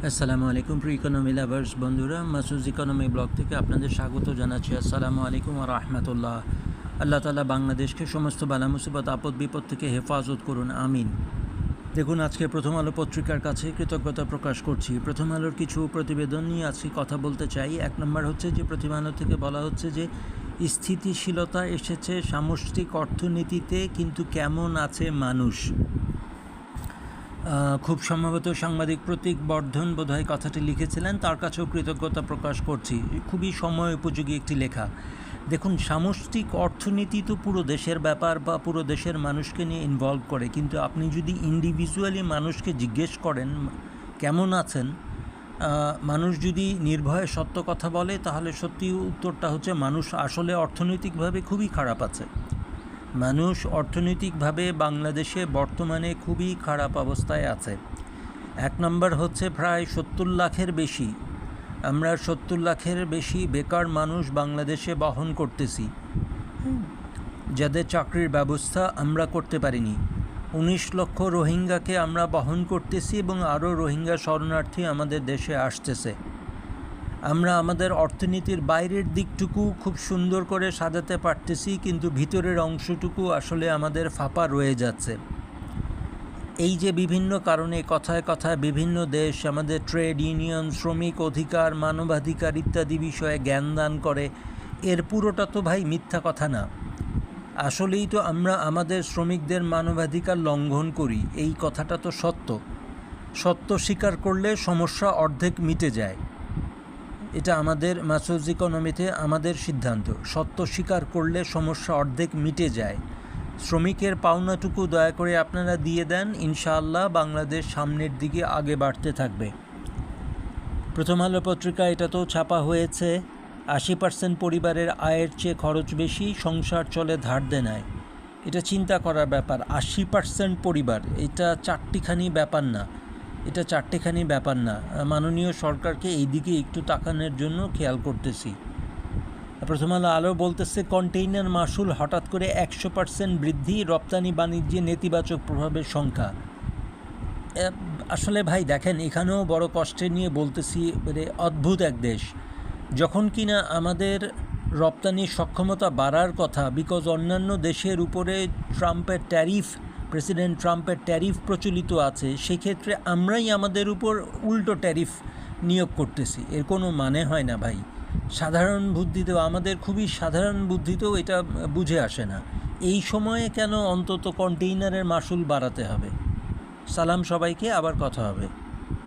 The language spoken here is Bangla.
আসসালামু আলাইকুম প্রি ইকোনমি লাভার্স বন্ধুরা, মাসুজ ইকোনমি ব্লগ থেকে আপনাদের স্বাগত জানাচ্ছি। আসসালামু আলাইকুম ওয়া রাহমাতুল্লাহ। আল্লাহ তাআলা বাংলাদেশকে সমস্ত বালা মুসিবত আপদ বিপদ থেকে হেফাজত করুন, আমিন। দেখুন, আজকে প্রথম আলো পত্রিকার কাছে কৃতজ্ঞতা প্রকাশ করছি। প্রথম আলোর কিছু প্রতিবেদন নিয়ে আজকে কথা বলতে চাই। এক নম্বর হচ্ছে যে প্রথম আলো থেকে বলা হচ্ছে যে স্থিতিশীলতা এসেছে সামষ্টিক অর্থনীতিতে, কিন্তু কেমন আছে মানুষ। খুব সম্ভবত সাংবাদিক প্রতীক বর্ধন বোধহয় কথাটি লিখেছিলেন, তার কাছেও কৃতজ্ঞতা প্রকাশ করছি। খুবই সময় উপযোগী একটি লেখা। দেখুন, সামষ্টিক অর্থনীতি তো পুরো দেশের ব্যাপার বা পুরো দেশের মানুষকে নিয়ে ইনভলভ করে, কিন্তু আপনি যদি ইন্ডিভিজুয়ালি মানুষকে জিজ্ঞেস করেন কেমন আছেন, মানুষ যদি নির্ভয়ে সত্য কথা বলে তাহলে সত্যি উত্তরটা হচ্ছে মানুষ আসলে অর্থনৈতিকভাবে খুবই খারাপ আছে। মানুষ অর্থনৈতিকভাবে বাংলাদেশে বর্তমানে খুবই খারাপ অবস্থায় আছে। এক নম্বর হচ্ছে প্রায় 70 লাখের বেশি, আমরা 70 লাখের বেশি বেকার মানুষ বাংলাদেশে বহন করতেছি, যাদের চাকরির ব্যবস্থা আমরা করতে পারিনি। 19 লক্ষ রোহিঙ্গাকে আমরা বহন করতেছি এবং আরও রোহিঙ্গা শরণার্থী আমাদের দেশে আসতেছে। আমরা আমাদের অর্থনীতির বাইরের দিকটুকু খুব সুন্দর করে সাজাতে পারতেছি, কিন্তু ভিতরের অংশটুকু আসলে আমাদের ফাঁপা রয়ে যাচ্ছে। এই যে বিভিন্ন কারণে কথায় কথায় বিভিন্ন দেশ আমাদের ট্রেড ইউনিয়ন, শ্রমিক অধিকার, মানবাধিকার ইত্যাদি বিষয়ে জ্ঞান দান করে, এর পুরোটা তো ভাই মিথ্যা কথা না। আসলেই তো আমরা আমাদের শ্রমিকদের মানবাধিকার লঙ্ঘন করি, এই কথাটা তো সত্য। সত্য স্বীকার করলে সমস্যা অর্ধেক মিটে যায়। এটা আমাদের মাসুজ ইকোনমিতে আমাদের সিদ্ধান্ত। সত্য স্বীকার করলে সমস্যা অর্ধেক মিটে যায়। শ্রমিকের পাওনাটুকু দয়া করে আপনারা দিয়ে দেন, ইনশাআল্লাহ বাংলাদেশ সামনের দিকে আগে বাড়তে থাকবে। প্রথম আলো পত্রিকা এটা তো ছাপা হয়েছে, 80% পরিবারের আয়ের চেয়ে খরচ বেশি, সংসার চলে ধার দেনায়। এটা চিন্তা করার ব্যাপার। 80% পরিবার, এটা চারটিখানি ব্যাপার না, এটা চারটেখানি ব্যাপার না। মাননীয় সরকারকে এই দিকে একটু তাকানোর জন্য খেয়াল করতেছি। প্রথম আলো বলতেছে কন্টেইনার মাসুল হঠাৎ করে 100% বৃদ্ধি, রপ্তানি বাণিজ্যে নেতিবাচক প্রভাবের সংখ্যা। আসলে ভাই দেখেন, এখানেও বড় কষ্টে নিয়ে বলতেছি, অদ্ভুত এক দেশ। যখন কিনা আমাদের রপ্তানির সক্ষমতা বাড়ার কথা, বিকজ অন্যান্য দেশের উপরে প্রেসিডেন্ট ট্রাম্পের ট্যারিফ প্রচলিত আছে, সেক্ষেত্রে আমরাই আমাদের উপর উল্টো ট্যারিফ নিয়োগ করতেছি। এর কোনো মানে হয় না ভাই। সাধারণ বুদ্ধিতেও, আমাদের খুবই সাধারণ বুদ্ধিতেও এটা বুঝে আসে না। এই সময়ে কেন অন্তত কন্টেইনারের মাসুল বাড়াতে হবে। সালাম সবাইকে, আবার কথা হবে।